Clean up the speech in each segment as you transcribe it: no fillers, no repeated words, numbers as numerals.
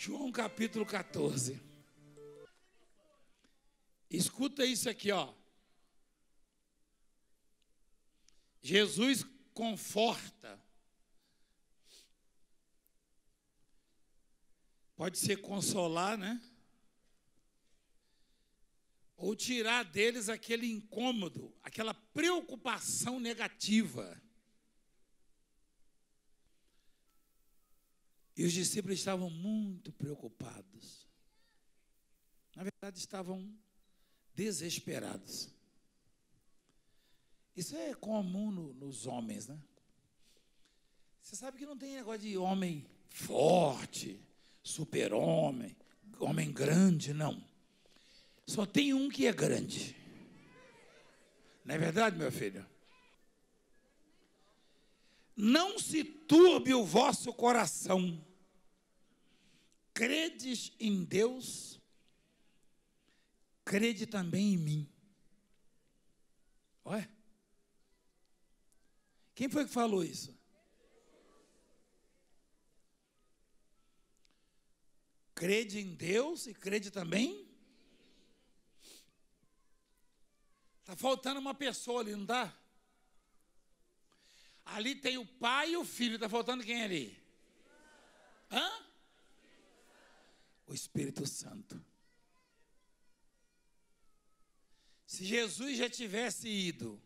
João capítulo 14. Escuta isso aqui, ó. Jesus conforta. Pode ser consolar, né? Ou tirar deles aquele incômodo, aquela preocupação negativa. E os discípulos estavam muito preocupados. Na verdade, estavam desesperados. Isso é comum nos homens, né? Você sabe que não tem negócio de homem forte, super-homem, homem grande, não. Só tem um que é grande. Não é verdade, meu filho? Não se turbe o vosso coração. Credes em Deus, crede também em mim. Olha. Quem foi que falou isso? Crede em Deus e crede também? Está faltando uma pessoa ali, não está? Ali tem o pai e o filho. Está faltando quem ali? Hã? O Espírito Santo. Se Jesus já tivesse ido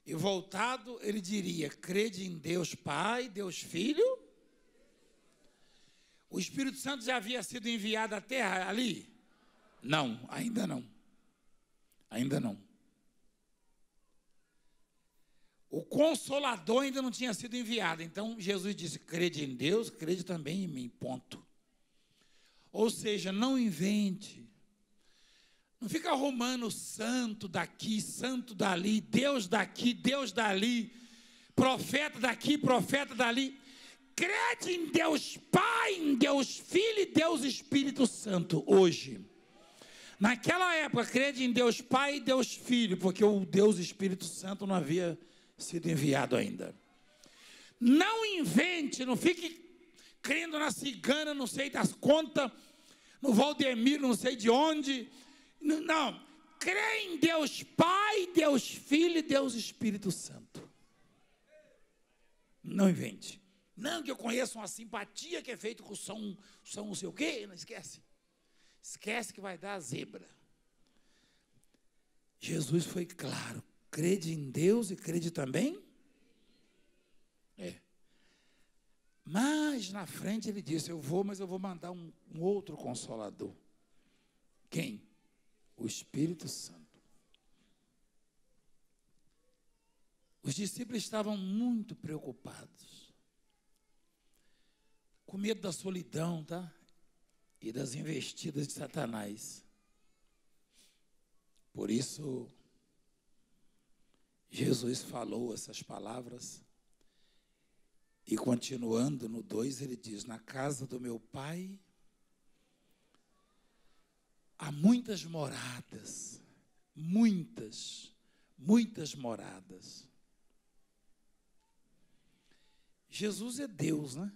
e voltado, ele diria: crede em Deus Pai, Deus Filho. O Espírito Santo já havia sido enviado à terra ali? Não, ainda não. Ainda não. O Consolador ainda não tinha sido enviado. Então, Jesus disse: crede em Deus, crede também em mim, ponto. Ou seja, não invente. Não fica arrumando santo daqui, santo dali, Deus daqui, Deus dali, profeta daqui, profeta dali. Crede em Deus Pai, em Deus Filho e Deus Espírito Santo, hoje. Naquela época, crede em Deus Pai e Deus Filho, porque o Deus Espírito Santo não havia sido enviado ainda. Não invente, não fique crendo na cigana, não sei das contas, no Valdemir, não sei de onde. Não, crê em Deus Pai, Deus Filho e Deus Espírito Santo. Não invente. Não, que eu conheço uma simpatia que é feita com som não sei o quê, não esquece. Esquece que vai dar a zebra. Jesus foi claro. Crede em Deus e crede também? Mas na frente ele disse: eu vou, mas eu vou mandar um outro Consolador. Quem? O Espírito Santo. Os discípulos estavam muito preocupados, com medo da solidão, tá? E das investidas de Satanás. Por isso, Jesus falou essas palavras. E continuando no 2, ele diz: na casa do meu Pai há muitas moradas, muitas moradas. Jesus é Deus, né?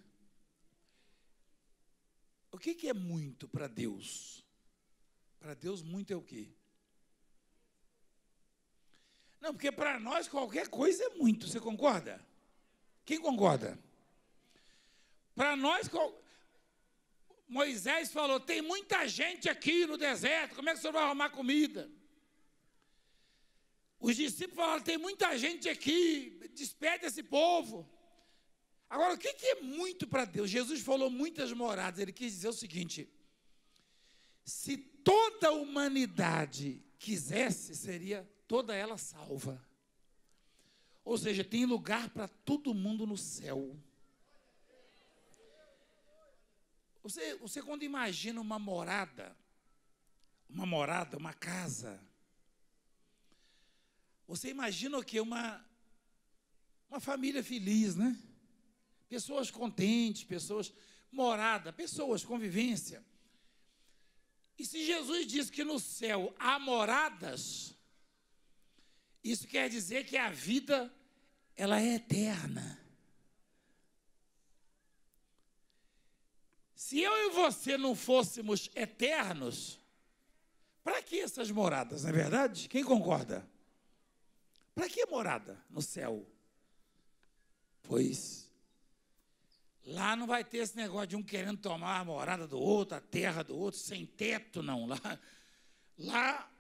O que é muito para Deus? Para Deus muito é o quê? Não, porque para nós qualquer coisa é muito, você concorda? Quem concorda? Para nós, Moisés falou: tem muita gente aqui no deserto, como é que o senhor vai arrumar comida? Os discípulos falaram: tem muita gente aqui, despede esse povo. Agora, o que é muito para Deus? Jesus falou muitas moradas. Ele quis dizer o seguinte: se toda a humanidade quisesse, seria toda ela salva. Ou seja, tem lugar para todo mundo no céu. Você quando imagina uma morada, uma casa, você imagina o quê? Uma família feliz, né? Pessoas contentes, pessoas, convivência. E se Jesus disse que no céu há moradas, isso quer dizer que a vida, ela é eterna. Se eu e você não fôssemos eternos, para que essas moradas, não é verdade? Quem concorda? Para que morada no céu? Pois lá não vai ter esse negócio de um querendo tomar a morada do outro, a terra do outro, sem teto, não. Lá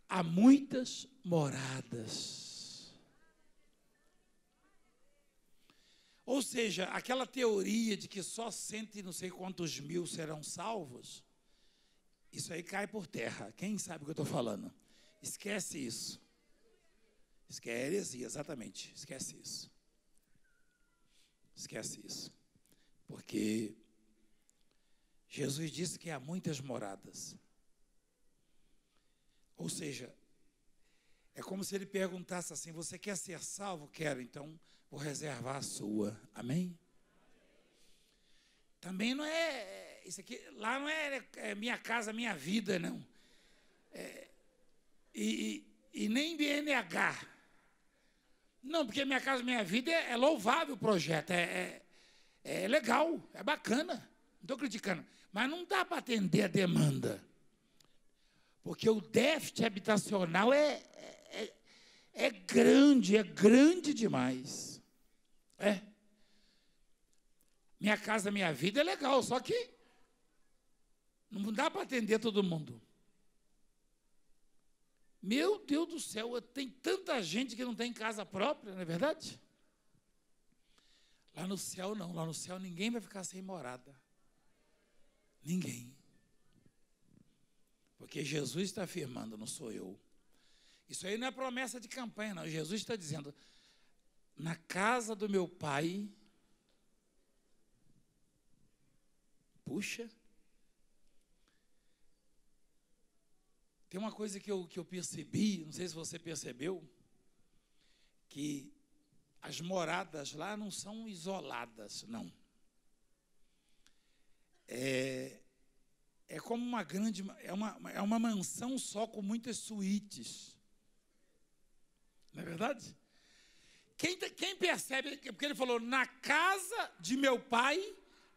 há muitas moradas. Ou seja, aquela teoria de que só 100 e não sei quantos mil serão salvos, isso aí cai por terra. Quem sabe o que eu estou falando? Esquece isso. Isso é heresia, exatamente. Esquece isso. Esquece isso. Porque Jesus disse que há muitas moradas. Ou seja, é como se ele perguntasse assim: você quer ser salvo? Quero, então vou reservar a sua. Amém? Também não é, isso aqui, lá não é minha casa, minha vida, não. E nem BNH. Não, porque minha casa, minha vida é louvável o projeto, é legal, é bacana, não estou criticando, mas não dá para atender a demanda, porque o déficit habitacional é grande demais. Minha casa, minha vida é legal, só que não dá para atender todo mundo. Meu Deus do céu, tem tanta gente que não tem casa própria, não é verdade? Lá no céu não, lá no céu ninguém vai ficar sem morada. Ninguém. Porque Jesus está afirmando, não sou eu. Isso aí não é promessa de campanha, não. Jesus está dizendo, na casa do meu Pai, puxa, tem uma coisa que eu percebi, não sei se você percebeu, que as moradas lá não são isoladas, não. É como uma grande, é uma mansão só com muitas suítes. Não é verdade? Quem percebe, porque ele falou, na casa de meu pai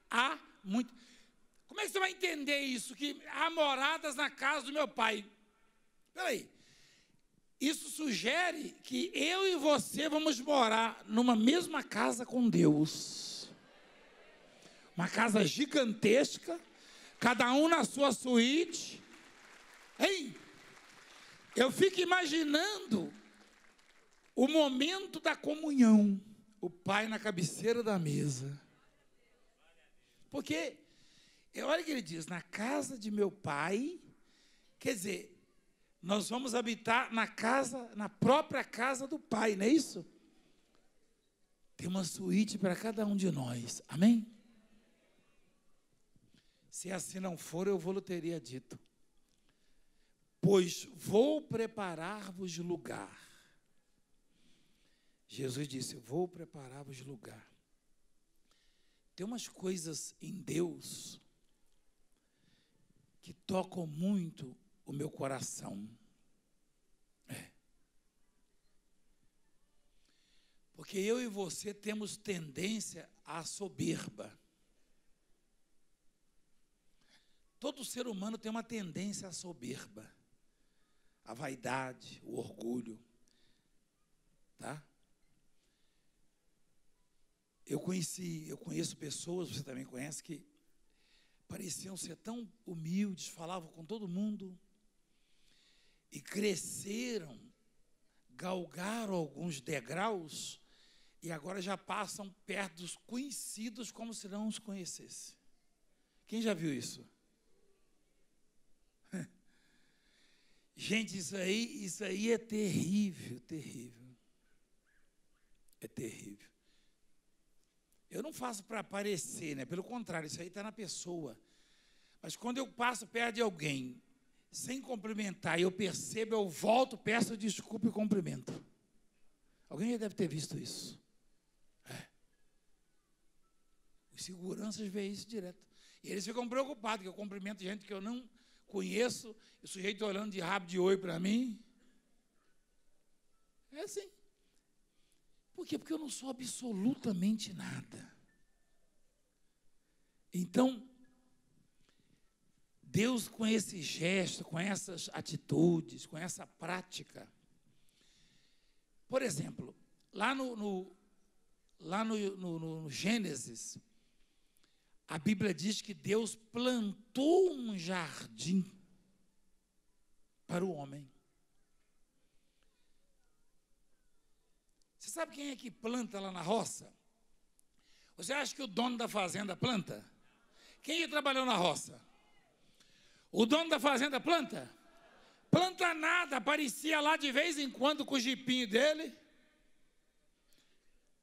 há muito. Como é que você vai entender isso? Que há moradas na casa do meu pai. Espera aí. Isso sugere que eu e você vamos morar numa mesma casa com Deus. Uma casa gigantesca, cada um na sua suíte. Hein? Eu fico imaginando o momento da comunhão, o pai na cabeceira da mesa. Porque, olha o que ele diz, na casa de meu pai, quer dizer, nós vamos habitar na própria casa do pai, não é isso? Tem uma suíte para cada um de nós, amém? Se assim não for, eu vou-lhe teria dito. Pois vou preparar-vos lugar. Jesus disse, vou preparar-vos lugar. Tem umas coisas em Deus que tocam muito o meu coração. Porque eu e você temos tendência à soberba. Todo ser humano tem uma tendência à soberba, à vaidade, o orgulho. Tá? Eu conheço pessoas, você também conhece, que pareciam ser tão humildes, falavam com todo mundo, e cresceram, galgaram alguns degraus, e agora já passam perto dos conhecidos como se não os conhecesse. Quem já viu isso? Gente, isso aí é terrível, terrível. É terrível. Eu não faço para aparecer, né? Pelo contrário, isso aí está na pessoa. Mas quando eu passo perto de alguém, sem cumprimentar, e eu percebo, eu volto, peço desculpa e cumprimento. Alguém já deve ter visto isso. Os seguranças veem isso direto. E eles ficam preocupados, que eu cumprimento gente que eu não conheço, e o sujeito olhando de rabo de oi para mim. É assim. Por quê? Porque eu não sou absolutamente nada. Então, Deus, com esse gesto, com essas atitudes, com essa prática. Por exemplo, lá no Gênesis, a Bíblia diz que Deus plantou um jardim para o homem. Você sabe quem é que planta lá na roça? Você acha que o dono da fazenda planta? Quem trabalhou na roça? O dono da fazenda planta? Planta nada, aparecia lá de vez em quando com o jipinho dele.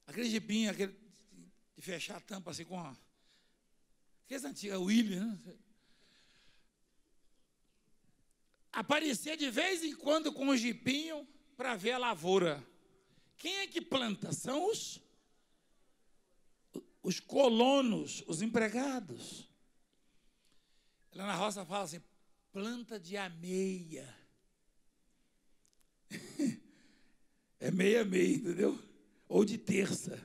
Aquele jipinho, aquele de fechar a tampa assim com a... Aqueles antigos, William, né? Aparecia de vez em quando com o jipinho para ver a lavoura. Quem é que planta? São os colonos, os empregados. Lá na roça fala assim, planta de ameia. É meia-meia, entendeu? Ou de terça.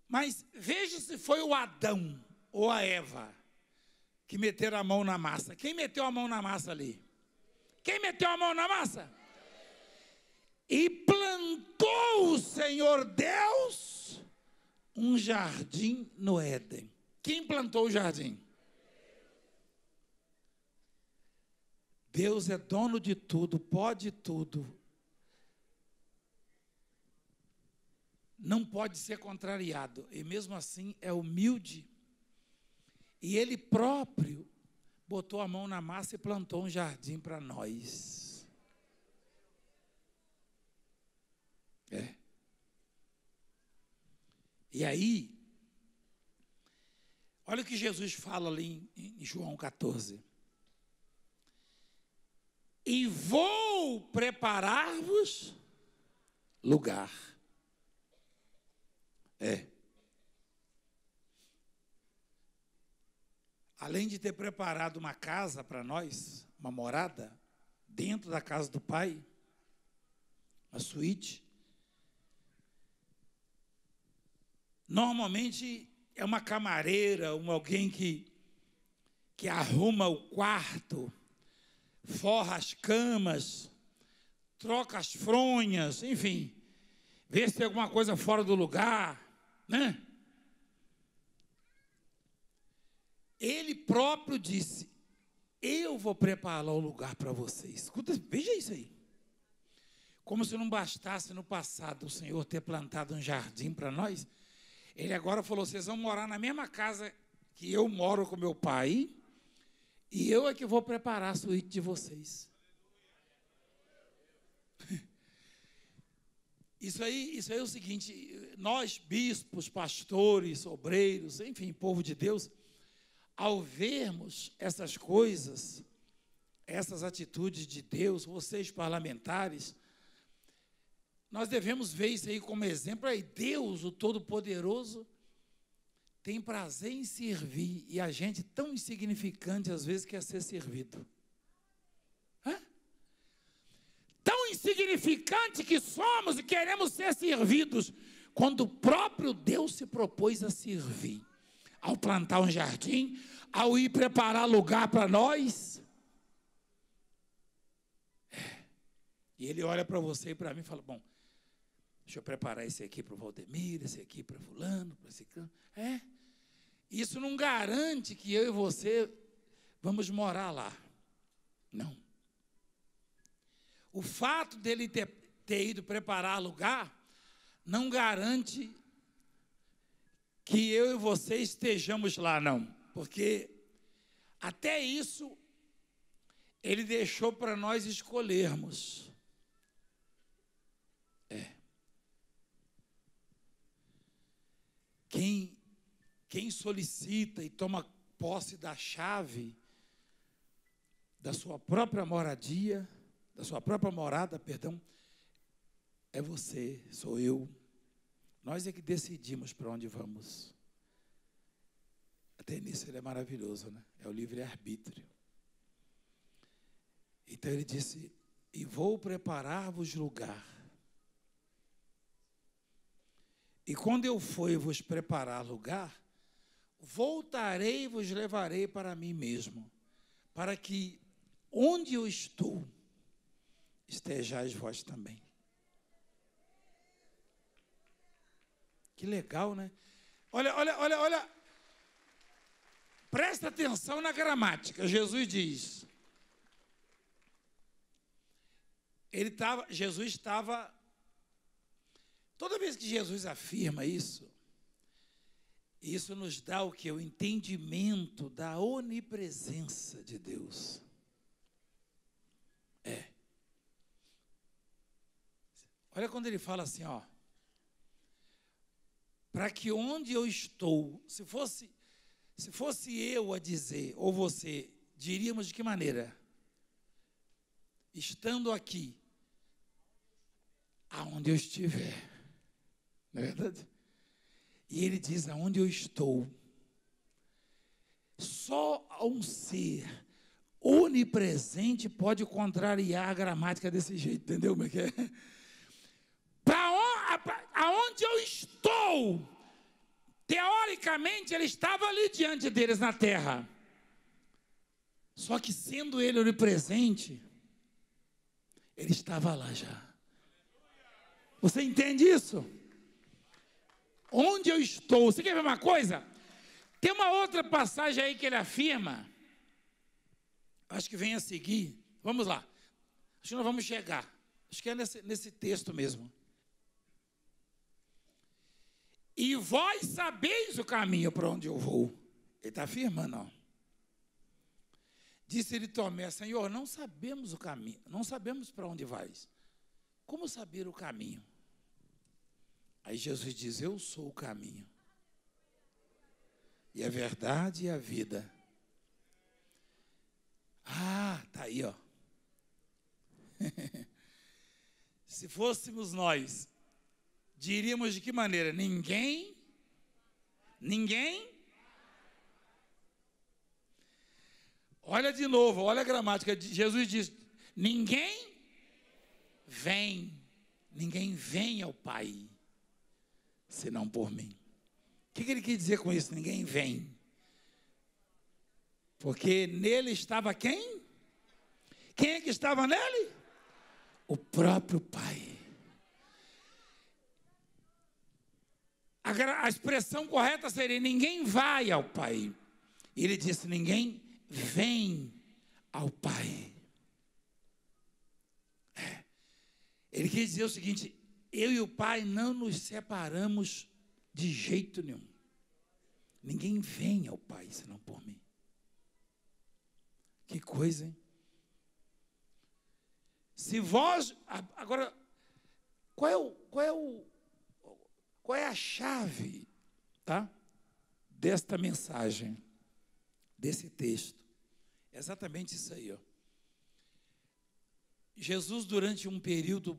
Mas veja se foi o Adão ou a Eva que meteram a mão na massa. Quem meteu a mão na massa ali? Quem meteu a mão na massa? E plantou o Senhor Deus um jardim no Éden. Quem plantou o jardim? Deus é dono de tudo, pode tudo. Não pode ser contrariado. E mesmo assim é humilde. E Ele próprio botou a mão na massa e plantou um jardim para nós. E aí, olha o que Jesus fala ali em João 14. E vou preparar-vos lugar. Além de ter preparado uma casa para nós, uma morada, dentro da casa do Pai, uma suíte, normalmente é uma camareira, alguém que arruma o quarto, forra as camas, troca as fronhas, enfim, vê se tem alguma coisa fora do lugar, né? Ele próprio disse, eu vou preparar o lugar para vocês. Escuta, veja isso aí. Como se não bastasse no passado o Senhor ter plantado um jardim para nós, Ele agora falou, vocês vão morar na mesma casa que eu moro com meu pai, e eu é que vou preparar a suíte de vocês. Isso aí é o seguinte, nós bispos, pastores, obreiros, enfim, povo de Deus, ao vermos essas coisas, essas atitudes de Deus, vocês parlamentares, nós devemos ver isso aí como exemplo. Aí Deus, o Todo-Poderoso, tem prazer em servir, e a gente tão insignificante às vezes quer ser servido. Tão insignificante que somos e queremos ser servidos, quando o próprio Deus se propôs a servir. Ao plantar um jardim, ao ir preparar lugar para nós. E Ele olha para você e para mim e fala, bom, deixa eu preparar esse aqui para o Valdemir, esse aqui para fulano, para esse cano. Isso não garante que eu e você vamos morar lá. Não. O fato dele ter ido preparar lugar não garante que eu e você estejamos lá, não. Porque até isso Ele deixou para nós escolhermos. Quem solicita e toma posse da chave da sua própria moradia, da sua própria morada, perdão, é você, sou eu. Nós é que decidimos para onde vamos. Até nisso Ele é maravilhoso, né? É o livre-arbítrio. Então Ele disse, e vou preparar-vos lugar. E quando eu for vos preparar lugar, voltarei e vos levarei para mim mesmo, para que onde eu estou, estejais vós também. Que legal, né? Olha. Presta atenção na gramática. Jesus diz. Jesus estava. Toda vez que Jesus afirma isso nos dá o quê? O entendimento da onipresença de Deus. Olha quando ele fala assim, ó. Para que onde eu estou, se fosse eu a dizer, ou você, diríamos de que maneira? Estando aqui, aonde eu estiver. Não é verdade? E ele diz, aonde eu estou. Só um ser onipresente pode contrariar a gramática desse jeito, entendeu como é que é? Aonde eu estou, teoricamente, ele estava ali diante deles na terra. Só que, sendo ele onipresente, ele estava lá já. Você entende isso? Onde eu estou? Você quer ver uma coisa? Tem uma outra passagem aí que ele afirma, acho que vem a seguir. Vamos lá. Acho que nós vamos chegar. Acho que é nesse texto mesmo. E vós sabeis o caminho para onde eu vou. Ele está afirmando, ó. Disse-lhe Tomé, Senhor, não sabemos o caminho, não sabemos para onde vais. Como saber o caminho? Aí Jesus diz, eu sou o caminho. E a verdade e a vida. Ah, está aí, ó. Se fôssemos nós, diríamos de que maneira? Ninguém. Olha de novo, olha a gramática. Jesus diz, ninguém vem ao Pai, senão por mim. O que ele quer dizer com isso? Ninguém vem. Porque nele estava quem? Quem é que estava nele? O próprio Pai. A expressão correta seria, ninguém vai ao Pai. Ele disse, ninguém vem ao Pai. Ele quer dizer o seguinte, eu e o Pai não nos separamos de jeito nenhum. Ninguém vem ao Pai, senão por mim. Que coisa, hein? Se vós... Agora, qual é a chave, tá? Desta mensagem, desse texto? É exatamente isso aí, ó. Jesus, durante um período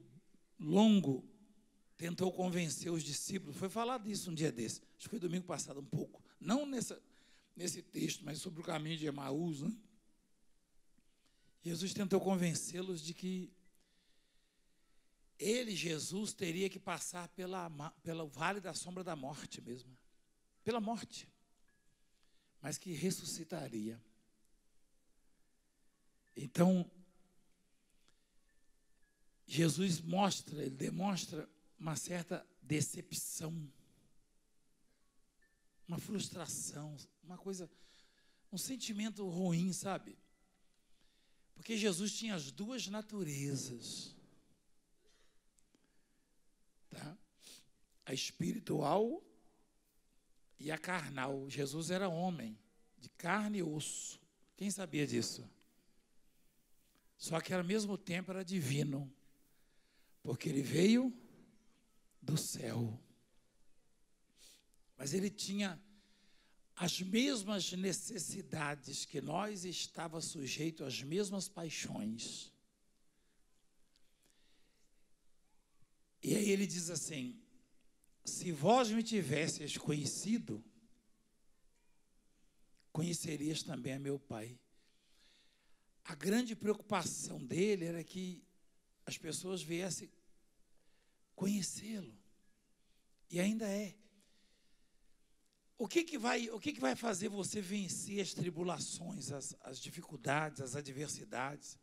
longo, tentou convencer os discípulos. Foi falado isso um dia desse. Acho que foi domingo passado um pouco. Não nesse texto, mas sobre o caminho de Emaús, né? Jesus tentou convencê-los de que ele, Jesus, teria que passar pelo vale da sombra da morte mesmo. Pela morte. Mas que ressuscitaria. Então, Jesus demonstra uma certa decepção, uma frustração, uma coisa, um sentimento ruim, sabe? Porque Jesus tinha as duas naturezas, tá? A espiritual e a carnal. Jesus era homem, de carne e osso. Quem sabia disso? Só que ao mesmo tempo era divino, porque ele veio do céu. Mas ele tinha as mesmas necessidades que nós, estava sujeito às mesmas paixões. E aí ele diz assim, se vós me tivesseis conhecido, conhecerias também a meu Pai. A grande preocupação dele era que as pessoas viessem conhecê-lo. E ainda é. O que que vai fazer você vencer as tribulações, as dificuldades, as adversidades?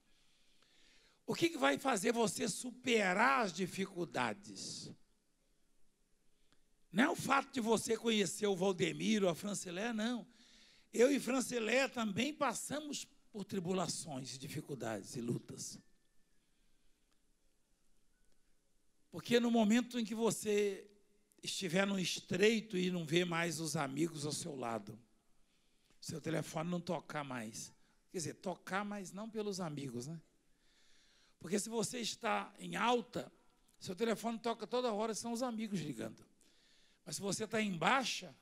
O que que vai fazer você superar as dificuldades? Não é o fato de você conhecer o Valdemiro, a Francileia, não. Eu e Francileia também passamos por tribulações, dificuldades e lutas. Porque no momento em que você estiver no estreito e não vê mais os amigos ao seu lado, seu telefone não tocar mais. Quer dizer, tocar, mas não pelos amigos, né? Porque se você está em alta, seu telefone toca toda hora, são os amigos ligando. Mas se você está em baixa,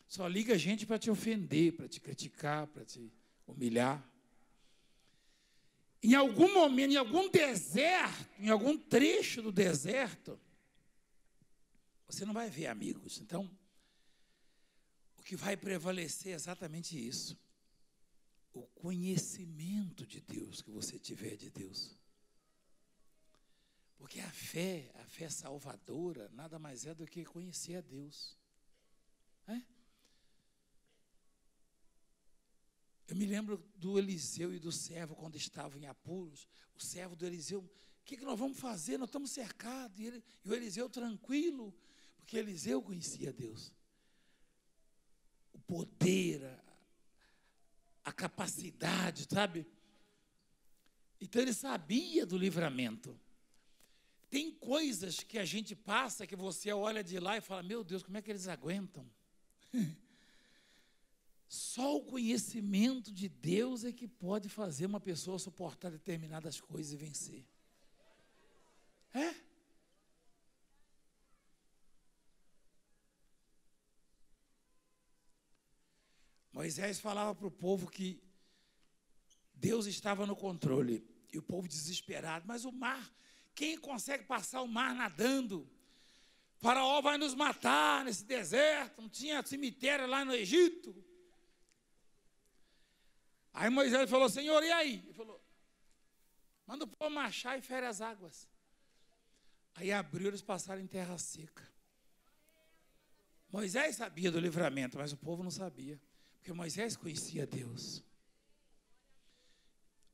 só liga gente para te ofender, para te criticar, para te humilhar. Em algum momento, em algum deserto, em algum trecho do deserto, você não vai ver amigos. Então, o que vai prevalecer é exatamente isso. O conhecimento de Deus que você tiver de Deus. Porque a fé salvadora, nada mais é do que conhecer a Deus. É? Eu me lembro do Eliseu e do servo, quando estavam em apuros. O servo do Eliseu, o que nós vamos fazer? Nós estamos cercados. E o Eliseu tranquilo, porque Eliseu conhecia Deus. O poder, a capacidade, sabe? Então ele sabia do livramento. Tem coisas que a gente passa, que você olha de lá e fala, meu Deus, como é que eles aguentam? Só o conhecimento de Deus é que pode fazer uma pessoa suportar determinadas coisas e vencer. É? Moisés falava para o povo que Deus estava no controle. E o povo desesperado. Mas o mar, quem consegue passar o mar nadando? Faraó vai nos matar nesse deserto. Não tinha cemitério lá no Egito. Aí Moisés falou, Senhor, e aí? Ele falou, manda o povo marchar e fere as águas. Aí abriu, eles passaram em terra seca. Moisés sabia do livramento, mas o povo não sabia. Porque Moisés conhecia Deus.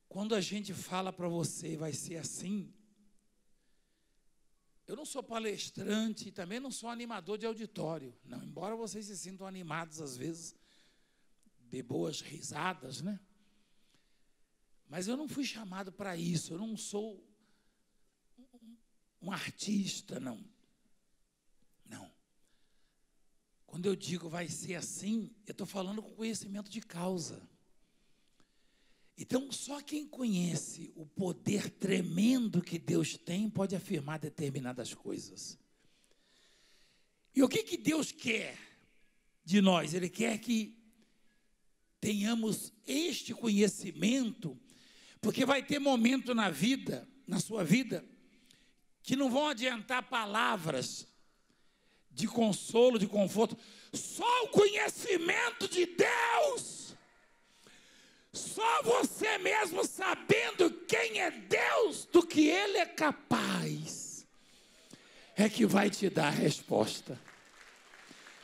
Quando a gente fala para você, vai ser assim. Eu não sou palestrante e também não sou animador de auditório. Não, embora vocês se sintam animados às vezes, de boas risadas, né? Mas eu não fui chamado para isso, eu não sou um artista, não. Não. Quando eu digo vai ser assim, eu estou falando com conhecimento de causa. Então, só quem conhece o poder tremendo que Deus tem pode afirmar determinadas coisas. E o que Deus quer de nós? Ele quer que tenhamos este conhecimento, porque vai ter momento na vida, na sua vida, que não vão adiantar palavras de consolo, de conforto. Só o conhecimento de Deus, só você mesmo sabendo quem é Deus, do que Ele é capaz, é que vai te dar a resposta,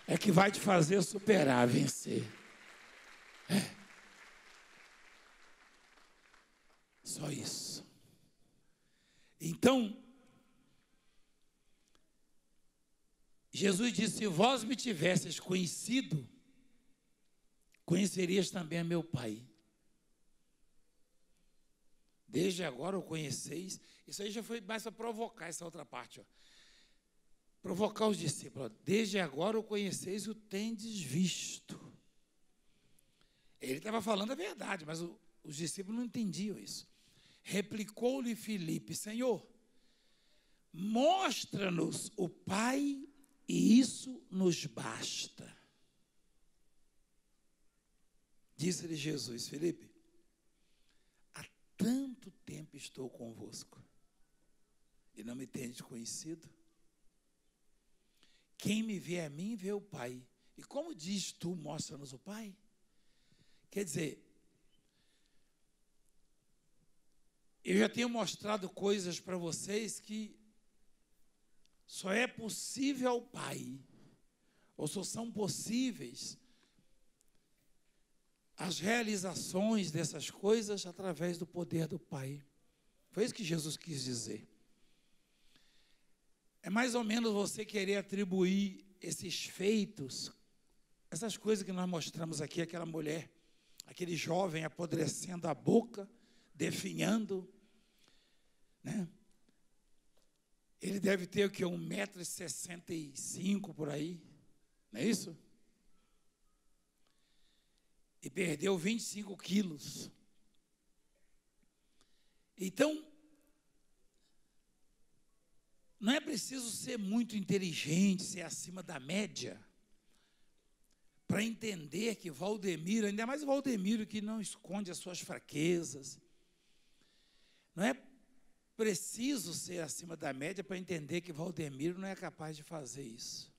é que vai te fazer superar, vencer. Só isso. Então, Jesus disse, se vós me tivesseis conhecido, conhecerias também a meu Pai. Desde agora o conheceis. Isso aí já foi mais para provocar essa outra parte. Ó. Provocar os discípulos. Ó. Desde agora o conheceis e o tendes visto. Ele estava falando a verdade, mas os discípulos não entendiam isso. Replicou-lhe Filipe, Senhor, mostra-nos o Pai e isso nos basta. Disse-lhe Jesus, Filipe, há tanto tempo estou convosco e não me tendes conhecido? Quem me vê a mim, vê o Pai. E como diz tu, mostra-nos o Pai? Quer dizer, eu já tenho mostrado coisas para vocês que só é possível ao Pai ou só são possíveis as realizações dessas coisas através do poder do Pai. Foi isso que Jesus quis dizer. É mais ou menos você querer atribuir esses feitos, essas coisas que nós mostramos aqui, aquela mulher, aquele jovem apodrecendo a boca, definhando, né? Ele deve ter o quê? 1,65 m por aí, não é isso? E perdeu 25 quilos. Então, não é preciso ser muito inteligente, ser acima da média, para entender que Valdemiro, ainda mais Valdemiro que não esconde as suas fraquezas, não é preciso ser acima da média para entender que Valdemiro não é capaz de fazer isso.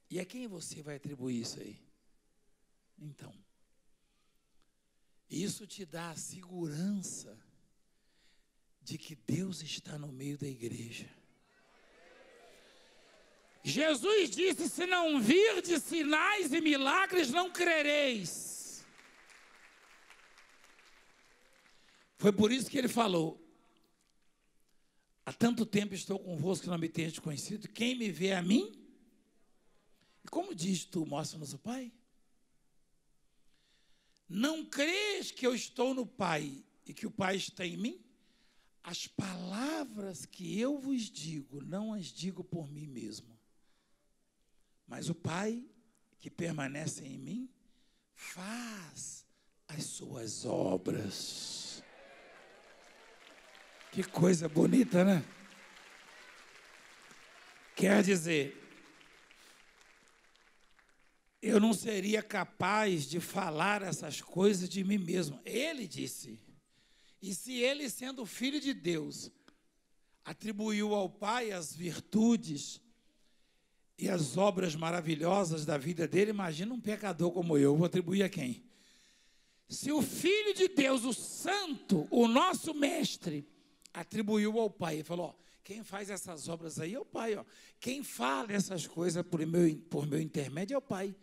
E a quem você vai atribuir isso aí? Então, isso te dá a segurança de que Deus está no meio da igreja. Jesus disse: se não virdes sinais e milagres, não crereis. Foi por isso que ele falou: há tanto tempo estou convosco que não me tendes conhecido, quem me vê a mim? E como diz tu, mostra-nos o Pai? Não crês que eu estou no Pai e que o Pai está em mim? As palavras que eu vos digo, não as digo por mim mesmo, mas o Pai que permanece em mim faz as suas obras. Que coisa bonita, né? Quer dizer, eu não seria capaz de falar essas coisas de mim mesmo. Ele disse. E se ele, sendo filho de Deus, atribuiu ao Pai as virtudes e as obras maravilhosas da vida dele, imagina um pecador como eu. Vou atribuir a quem? Se o Filho de Deus, o Santo, o nosso mestre, atribuiu ao Pai, ele falou: ó, quem faz essas obras aí é o Pai, ó. Quem fala essas coisas por meu intermédio é o Pai.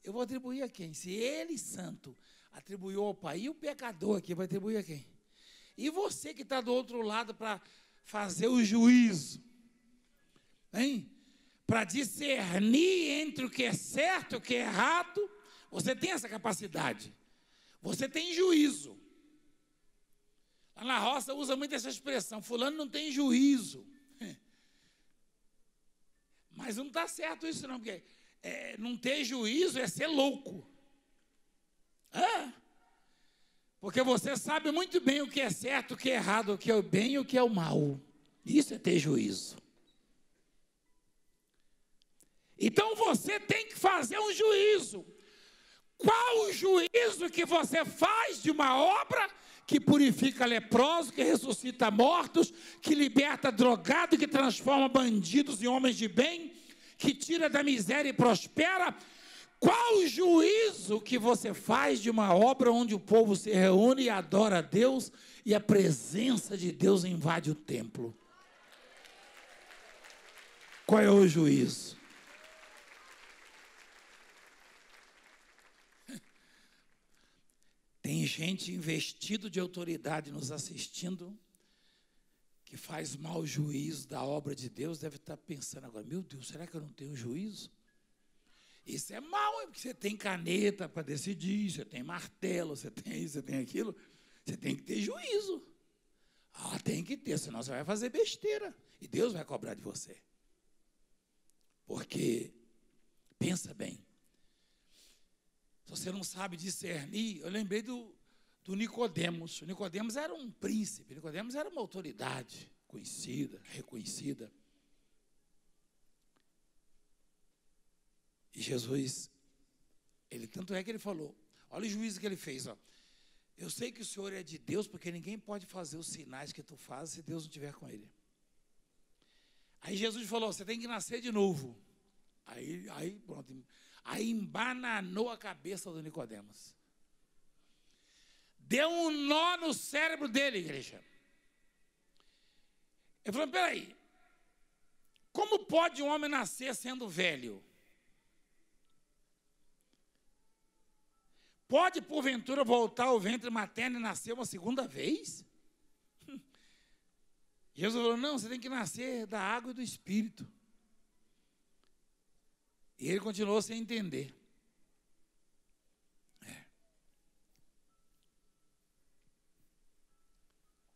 Eu vou atribuir a quem? Se ele, Santo, atribuiu ao Pai, e o pecador aqui vai atribuir a quem? E você que está do outro lado para fazer o juízo, hein? Para discernir entre o que é certo e o que é errado, você tem essa capacidade. Você tem juízo. Lá na roça usa muito essa expressão: fulano não tem juízo. Mas não está certo isso não, porque não ter juízo é ser louco. Porque você sabe muito bem o que é certo, o que é errado, o que é o bem e o que é o mal. Isso é ter juízo. Então você tem que fazer um juízo. Qual o juízo que você faz de uma obra que purifica leprosos, que ressuscita mortos, que liberta drogado, que transforma bandidos em homens de bem, que tira da miséria e prospera? Qual o juízo que você faz de uma obra onde o povo se reúne e adora a Deus e a presença de Deus invade o templo? Qual é o juízo? Tem gente investido de autoridade nos assistindo, que faz mau juízo da obra de Deus, deve estar pensando agora: meu Deus, será que eu não tenho juízo? Isso é mau, porque você tem caneta para decidir, você tem martelo, você tem isso, você tem aquilo. Você tem que ter juízo. Tem que ter, senão você vai fazer besteira. E Deus vai cobrar de você. Porque, pensa bem, se você não sabe discernir, eu lembrei do Nicodemos. O Nicodemos era um príncipe, Nicodemos era uma autoridade conhecida, reconhecida. E Jesus, tanto é que ele falou, olha o juízo que ele fez, ó. Eu sei que o Senhor é de Deus, porque ninguém pode fazer os sinais que tu fazes se Deus não estiver com ele. Aí Jesus falou: você tem que nascer de novo. Aí pronto. Aí embananou a cabeça do Nicodemos. Deu um nó no cérebro dele, igreja. Ele falou: peraí, Como pode um homem nascer sendo velho? Pode, porventura, voltar ao ventre materno e nascer uma segunda vez? Jesus falou, não, você tem que nascer da água e do Espírito. E ele continuou sem entender.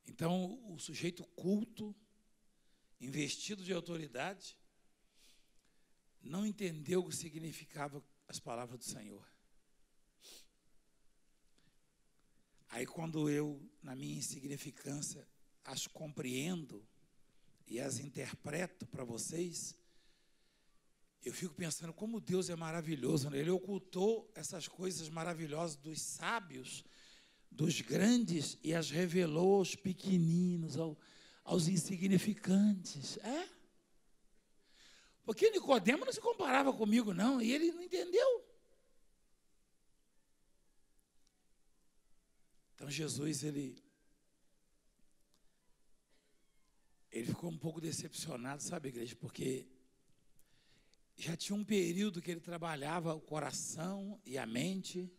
Então, o sujeito culto, investido de autoridade, não entendeu o que significava as palavras do Senhor. Aí, quando eu, na minha insignificância, as compreendo e as interpreto para vocês, eu fico pensando como Deus é maravilhoso, né? Ele ocultou essas coisas maravilhosas dos sábios, dos grandes, e as revelou aos pequeninos, aos insignificantes. Porque Nicodemo não se comparava comigo, não, e ele não entendeu. Então, Jesus, ele ficou um pouco decepcionado, sabe, igreja? Porque já tinha um período que ele trabalhava o coração e a mente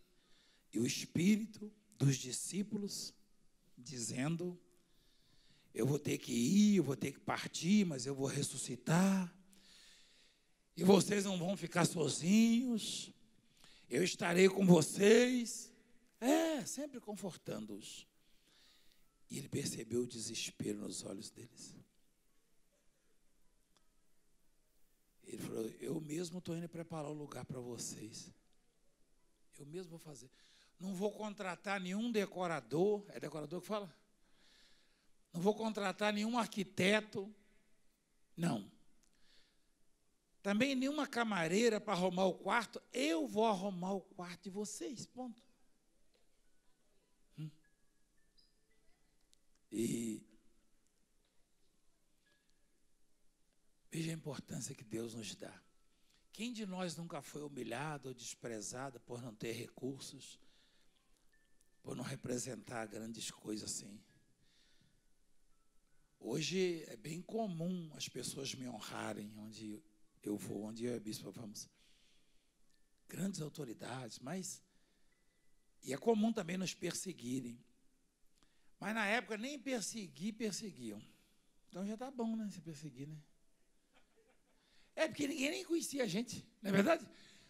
e o espírito dos discípulos, dizendo, eu vou ter que ir, eu vou ter que partir, mas eu vou ressuscitar, e vocês não vão ficar sozinhos, eu estarei com vocês, sempre confortando-os. E ele percebeu o desespero nos olhos deles. Ele falou, eu mesmo estou indo preparar o lugar para vocês. Eu mesmo vou fazer. Não vou contratar nenhum decorador. É decorador que fala? Não vou contratar nenhum arquiteto. Não. Também nenhuma camareira para arrumar o quarto. Eu vou arrumar o quarto de vocês. Ponto. E veja a importância que Deus nos dá. Quem de nós nunca foi humilhado ou desprezado por não ter recursos, por não representar grandes coisas assim? Hoje é bem comum as pessoas me honrarem onde eu vou, onde eu e a bispa vamos. Grandes autoridades, mas... E é comum também nos perseguirem. Mas na época nem perseguiam. Então já está bom, né, se perseguir, né? Porque ninguém nem conhecia a gente, não é verdade?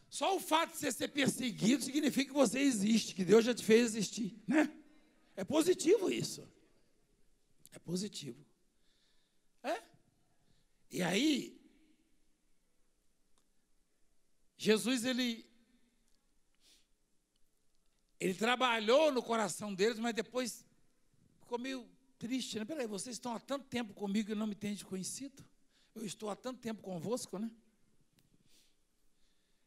Só o fato de você ser perseguido significa que você existe, que Deus já te fez existir, né? É positivo isso. É positivo. E aí, Jesus, ele trabalhou no coração deles, mas depois ficou meio triste, né? Peraí, vocês estão há tanto tempo comigo e não me têm conhecido? Eu estou há tanto tempo convosco, né?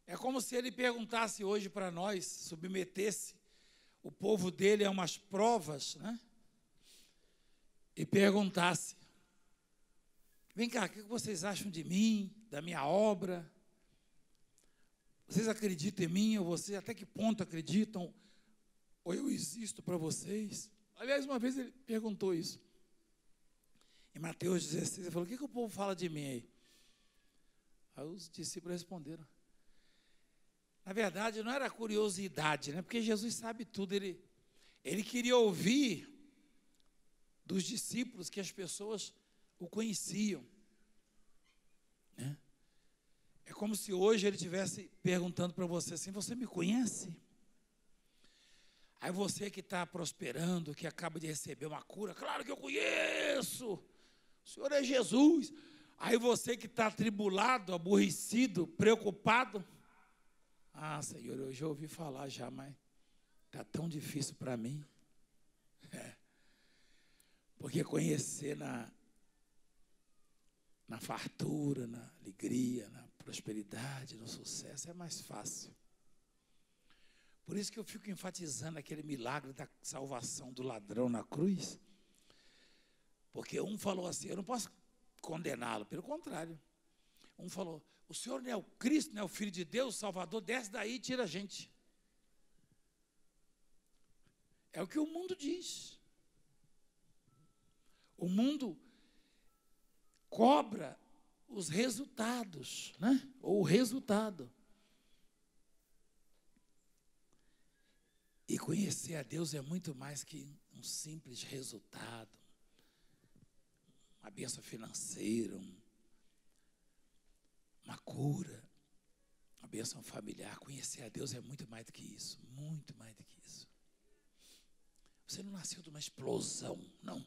É como se ele perguntasse hoje para nós, submetesse o povo dele a umas provas, né? E perguntasse, vem cá, o que vocês acham de mim, da minha obra? Vocês acreditam em mim, ou vocês até que ponto acreditam? Ou eu existo para vocês? Aliás, uma vez ele perguntou isso. Em Mateus 16, ele falou, o que o povo fala de mim aí? Aí os discípulos responderam. Na verdade, não era curiosidade, né? Porque Jesus sabe tudo. Ele queria ouvir dos discípulos que as pessoas o conheciam. Né? É como se hoje ele estivesse perguntando para você assim, você me conhece? Aí você que está prosperando, que acaba de receber uma cura, claro que eu conheço, o Senhor é Jesus. Aí você que está atribulado, aborrecido, preocupado, Senhor, eu já ouvi falar já, mas está tão difícil para mim. Porque conhecer na fartura, na alegria, na prosperidade, no sucesso é mais fácil. Por isso que eu fico enfatizando aquele milagre da salvação do ladrão na cruz. Porque um falou assim, eu não posso condená-lo, pelo contrário. Um falou, o Senhor não é o Cristo, não é o Filho de Deus, o Salvador, desce daí e tira a gente. É o que o mundo diz. O mundo cobra os resultados, né? Ou o resultado. E conhecer a Deus é muito mais que um simples resultado, uma bênção financeira, uma cura, uma bênção familiar. Conhecer a Deus é muito mais do que isso, muito mais do que isso. Você não nasceu de uma explosão, não,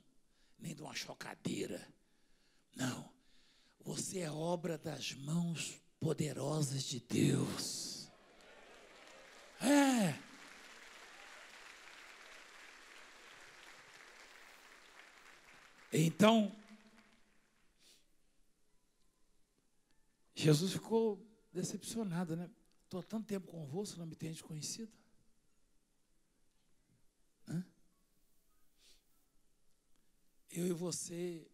nem de uma chocadeira, não. Você é obra das mãos poderosas de Deus. É. Então, Jesus ficou decepcionado, né? Estou há tanto tempo convosco, não me tendes conhecido. Hã? Eu e você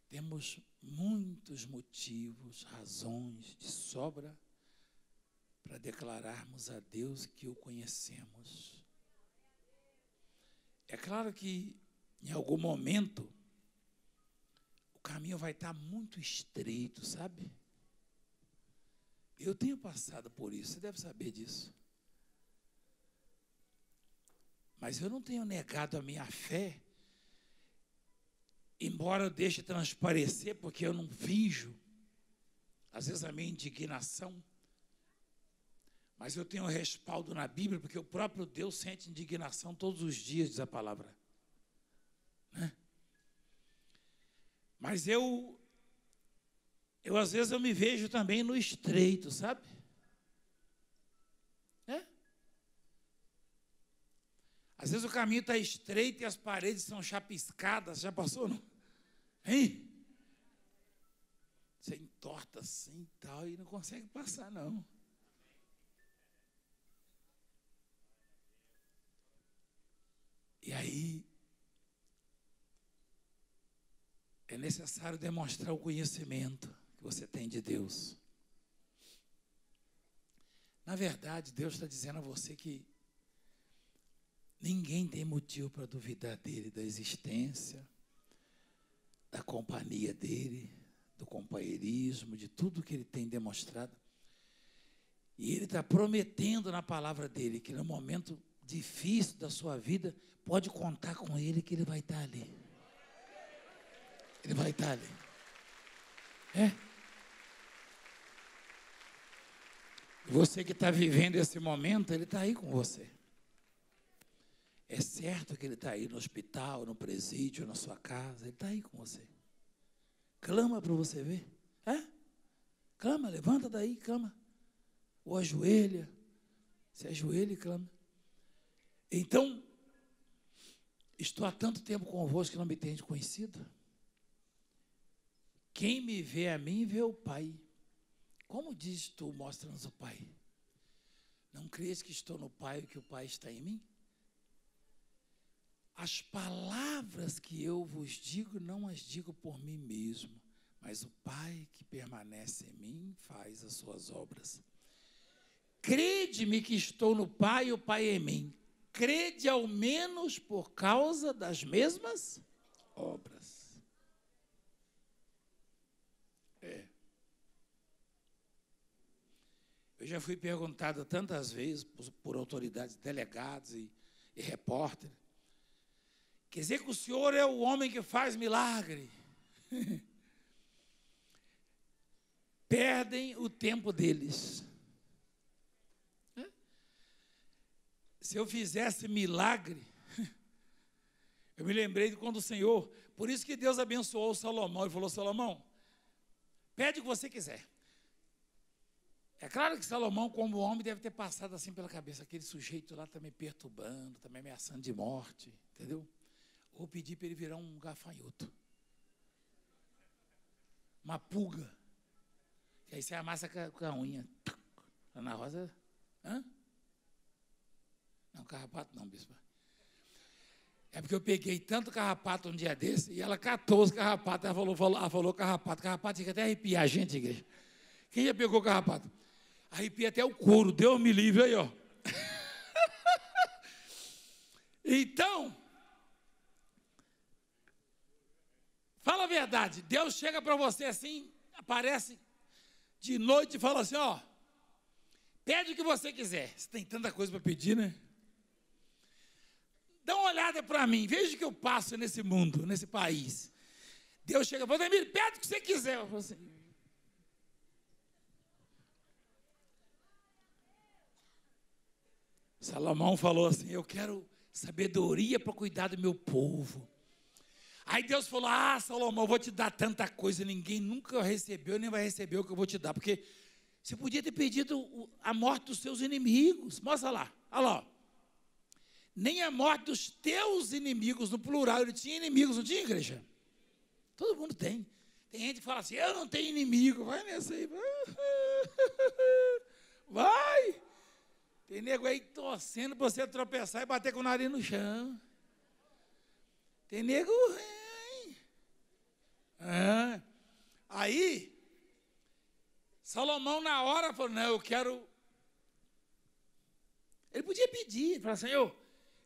temos muitos motivos, razões de sobra para declararmos a Deus que o conhecemos. É claro que em algum momento o caminho vai estar muito estreito, sabe? Eu tenho passado por isso, você deve saber disso. Mas eu não tenho negado a minha fé, embora eu deixe transparecer, porque eu não finjo, às vezes, a minha indignação. Mas eu tenho respaldo na Bíblia, porque o próprio Deus sente indignação todos os dias, diz a palavra. Né? Mas eu às vezes eu me vejo também no estreito, sabe? Às vezes o caminho está estreito e as paredes são chapiscadas. Já passou, não? Hein? Você entorta assim e tal e não consegue passar, não. E aí é necessário demonstrar o conhecimento que você tem de Deus. Na verdade, Deus está dizendo a você que ninguém tem motivo para duvidar dele, da existência, da companhia dele, do companheirismo, de tudo que ele tem demonstrado. E ele está prometendo na palavra dele que no momento difícil da sua vida, pode contar com ele que ele vai estar ali. Ele vai estar ali. Você que está vivendo esse momento, ele está aí com você. É certo que ele está aí no hospital, no presídio, na sua casa, ele está aí com você. Clama para você ver. Clama, levanta daí, clama. Ou ajoelha. Se ajoelha e clama. Então, estou há tanto tempo convosco que não me tendes conhecido. Quem me vê a mim, vê o Pai. Como diz tu, mostra-nos o Pai? Não crês que estou no Pai e que o Pai está em mim? As palavras que eu vos digo, não as digo por mim mesmo, mas o Pai que permanece em mim faz as suas obras. Crede-me que estou no Pai e o Pai em mim. Crede ao menos por causa das mesmas obras. Eu já fui perguntado tantas vezes por autoridades, delegados e repórteres. Quer dizer que o senhor é o homem que faz milagre. Perdem o tempo deles. Se eu fizesse milagre, eu me lembrei de quando o Senhor, por isso que Deus abençoou Salomão, ele falou: Salomão, pede o que você quiser. É claro que Salomão, como homem, deve ter passado assim pela cabeça, aquele sujeito lá está me perturbando, está me ameaçando de morte, entendeu? Vou pedir para ele virar um gafanhoto, uma pulga, que aí você amassa com a unha. Ana Rosa, Não, carrapato não, bispo. É porque eu peguei tanto carrapato um dia desse, e ela catou os carrapatos, ela falou carrapato tinha que até arrepiar a gente, igreja. Quem já pegou carrapato? Arrepia até o couro, Deus me livre aí, ó. Então, fala a verdade, Deus chega para você assim, aparece de noite e fala assim, ó, pede o que você quiser. Você tem tanta coisa para pedir, né? Dá uma olhada para mim, veja o que eu passo nesse mundo, nesse país. Deus chega e fala, Emílio, pede o que você quiser. Eu falo assim, Salomão falou assim, eu quero sabedoria para cuidar do meu povo. Aí Deus falou, Salomão, eu vou te dar tanta coisa, ninguém nunca recebeu, nem vai receber o que eu vou te dar, porque você podia ter pedido a morte dos seus inimigos. Mostra lá, olha lá. Nem a morte dos teus inimigos, no plural, ele tinha inimigos, não tinha, igreja? Todo mundo tem. Tem gente que fala assim, eu não tenho inimigo, vai nessa aí, vai. Tem nego aí torcendo para você tropeçar e bater com o nariz no chão. Tem nego... Aí, Salomão na hora falou, não, eu quero... Ele podia pedir, falar, Senhor,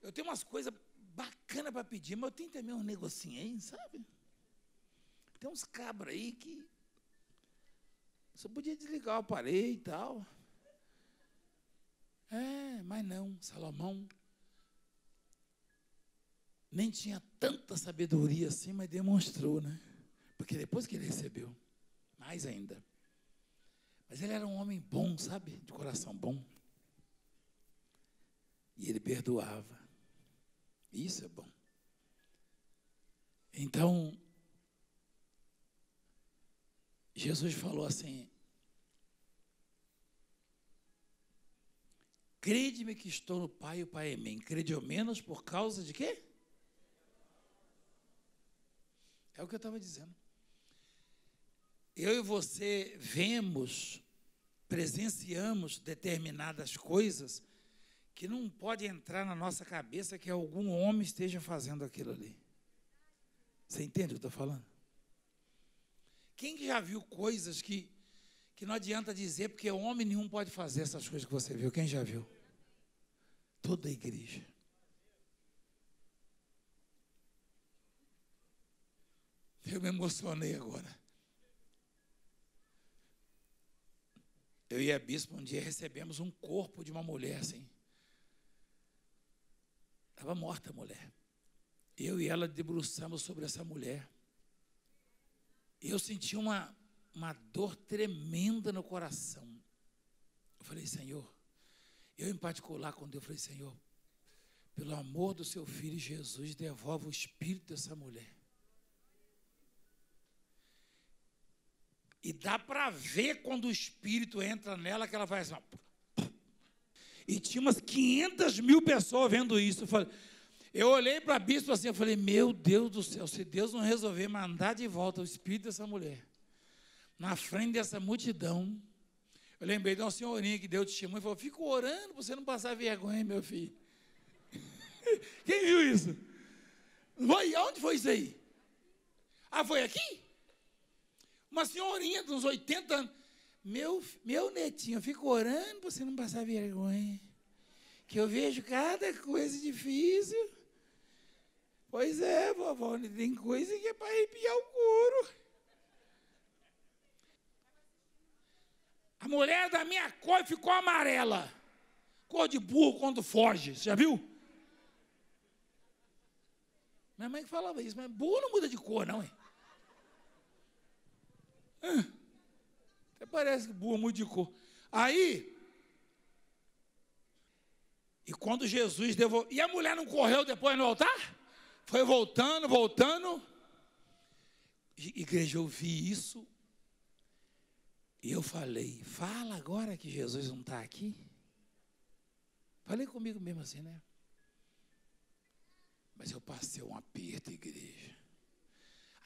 eu tenho umas coisas bacanas para pedir, mas eu tenho também um negocinho aí, sabe? Tem uns cabras aí que... Você podia desligar o aparelho e tal... Mas não, Salomão nem tinha tanta sabedoria assim, mas demonstrou, né? Porque depois que ele recebeu, mais ainda. Mas ele era um homem bom, sabe? De coração bom. E ele perdoava. Isso é bom. Então, Jesus falou assim, crede-me que estou no Pai e o Pai em mim. Crede ao menos por causa de quê? É o que eu estava dizendo. Eu e você vemos, presenciamos determinadas coisas que não pode entrar na nossa cabeça que algum homem esteja fazendo aquilo ali. Você entende o que eu estou falando? Quem já viu coisas que não adianta dizer, porque homem nenhum pode fazer essas coisas que você viu. Quem já viu? Toda a igreja. Eu me emocionei agora. Eu e a bispa um dia recebemos um corpo de uma mulher assim. Estava morta a mulher. Eu e ela debruçamos sobre essa mulher. E eu senti uma dor tremenda no coração. Eu falei, Senhor, eu em particular, quando eu falei, Senhor, pelo amor do seu filho Jesus, devolve o espírito dessa mulher. E dá para ver quando o espírito entra nela, que ela faz assim, e tinha umas 500 mil pessoas vendo isso. Eu olhei para a bispa assim, eu falei, meu Deus do céu, se Deus não resolver mandar de volta o espírito dessa mulher, na frente dessa multidão, eu lembrei de uma senhorinha que deu testemunho e falou, fico orando para você não passar vergonha, meu filho. Quem viu isso? Foi, onde foi isso aí? Foi aqui? Uma senhorinha de uns 80 anos. Meu netinho, eu fico orando para você não passar vergonha. Que eu vejo cada coisa difícil. Pois é, vovó, tem coisa que é para arrepiar o couro. A mulher da minha cor ficou amarela. Cor de burro quando foge. Você já viu? Minha mãe falava isso, mas burro não muda de cor, não, hein? Até parece que burro muda de cor. Aí, e quando Jesus devolveu... E a mulher não correu depois no altar? Foi voltando. Igreja, eu vi isso. E eu falei, fala agora que Jesus não está aqui. Falei comigo mesmo assim, né? Mas eu passei um aperto, igreja.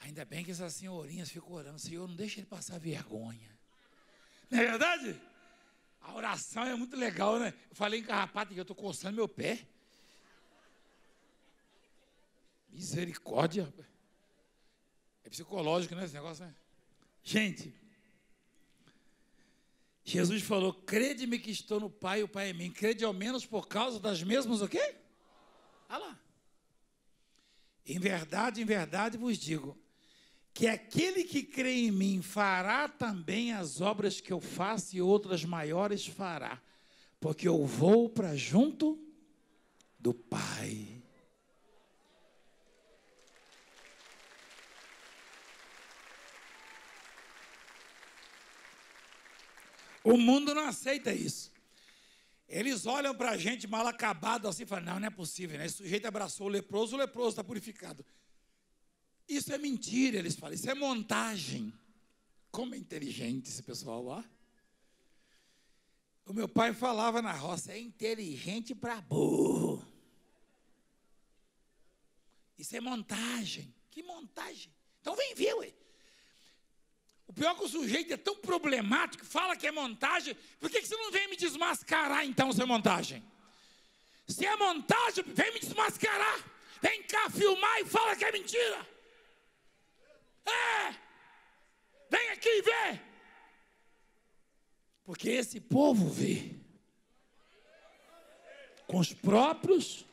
Ainda bem que essas senhorinhas ficam orando, Senhor, não deixa ele passar vergonha. Não é verdade? A oração é muito legal, né? Eu falei em carrapato que eu estou coçando meu pé. Misericórdia. É psicológico, né, esse negócio, né? Gente, Jesus falou, crede-me que estou no Pai e o Pai em mim. Crede ao menos por causa das mesmas o quê? Olha lá. Em verdade vos digo, que aquele que crê em mim fará também as obras que eu faço e outras maiores fará, porque eu vou para junto do Pai. O mundo não aceita isso. Eles olham para a gente mal acabado assim e falam, não é possível, né? Esse sujeito abraçou o leproso está purificado. Isso é mentira, eles falam, isso é montagem. Como é inteligente esse pessoal lá. O meu pai falava na roça, é inteligente para burro. Isso é montagem. Que montagem? Então vem ver, ué. O pior é que o sujeito é tão problemático, fala que é montagem, por que você não vem me desmascarar então se é montagem? Se é montagem, vem me desmascarar. Vem cá filmar e fala que é mentira. Vem aqui e vê. Porque esse povo vê com os próprios.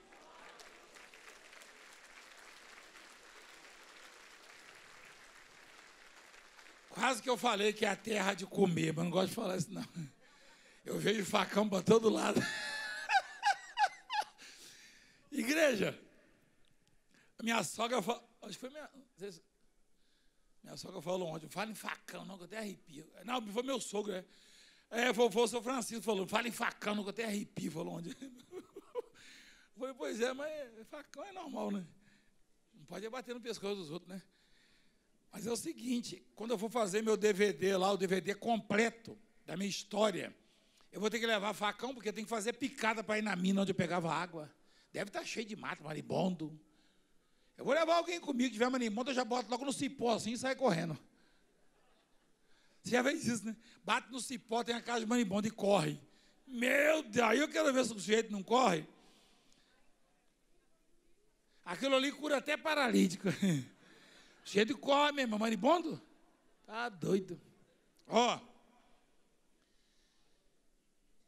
Quase que eu falei que é a terra de comer, mas não gosto de falar isso não. Eu vejo facão para todo lado. Igreja, minha sogra falou, acho que foi minha sogra falou ontem, fala em facão, não, que eu até arrepio. Não, foi meu sogro, né? Foi o seu Francisco falou, fala em facão, não, que eu até arrepio, falou ontem. Falei, pois é, mas facão é normal, né? Não pode bater no pescoço dos outros, né? Mas é o seguinte, quando eu for fazer meu DVD lá, o DVD completo da minha história, eu vou ter que levar facão, porque tem que fazer picada para ir na mina onde eu pegava água. Deve estar cheio de mato, marimbondo. Eu vou levar alguém comigo, que tiver marimbondo, eu já boto logo no cipó assim e sai correndo. Você já fez isso, né? Bate no cipó, tem a casa de marimbondo e corre. Meu Deus, aí eu quero ver se o sujeito não corre. Aquilo ali cura até paralítico. Cheio de corre mesmo, maribondo? Tá doido. Ó,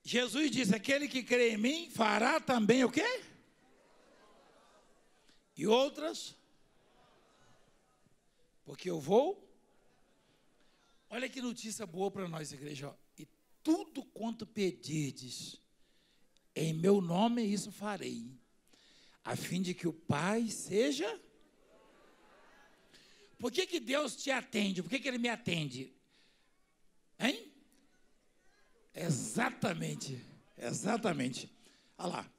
Jesus disse, aquele que crê em mim fará também o quê? E outras? Porque eu vou. Olha que notícia boa para nós, igreja. Ó. E tudo quanto pedirdes, em meu nome isso farei, a fim de que o Pai seja... Por que Deus te atende? Por que Ele me atende? Hein? Exatamente. Olha lá.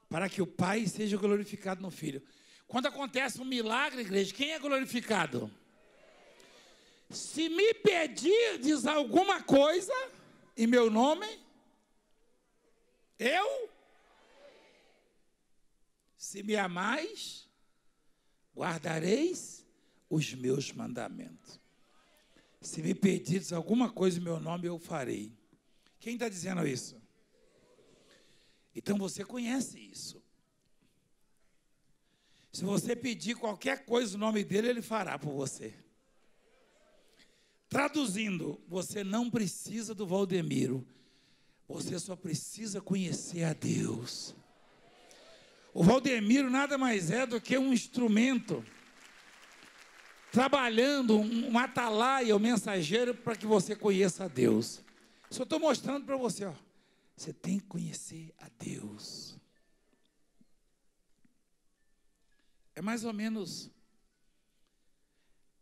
Para que o Pai seja glorificado no Filho. Quando acontece um milagre, igreja, quem é glorificado? Se me pedirdes alguma coisa em meu nome, eu, se me amais, guardareis os meus mandamentos. Se me pedires alguma coisa em meu nome, eu farei. Quem está dizendo isso? Então você conhece isso. Se você pedir qualquer coisa no nome dele, ele fará por você. Traduzindo, você não precisa do Valdemiro, você só precisa conhecer a Deus. O Valdemiro nada mais é do que um instrumento trabalhando, um atalaia, um mensageiro para que você conheça a Deus. Só estou mostrando para você, ó. Você tem que conhecer a Deus. É mais ou menos,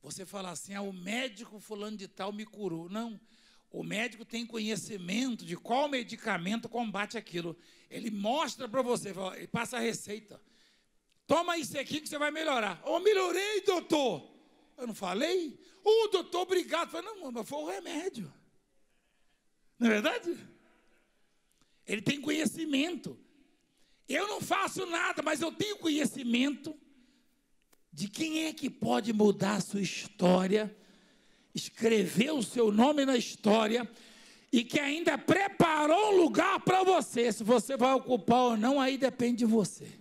você fala assim, o médico fulano de tal me curou. Não, o médico tem conhecimento de qual medicamento combate aquilo. Ele mostra para você, ele passa a receita. Toma isso aqui que você vai melhorar. Melhorei, doutor. Eu não falei? Doutor, obrigado. Eu falei, não, mas foi o remédio. Não é verdade? Ele tem conhecimento. Eu não faço nada, mas eu tenho conhecimento de quem é que pode mudar a sua história, escrever o seu nome na história e que ainda preparou um lugar para você. Se você vai ocupar ou não, aí depende de você.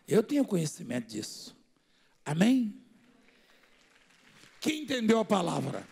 Eu tenho conhecimento disso. Amém? Quem entendeu a palavra?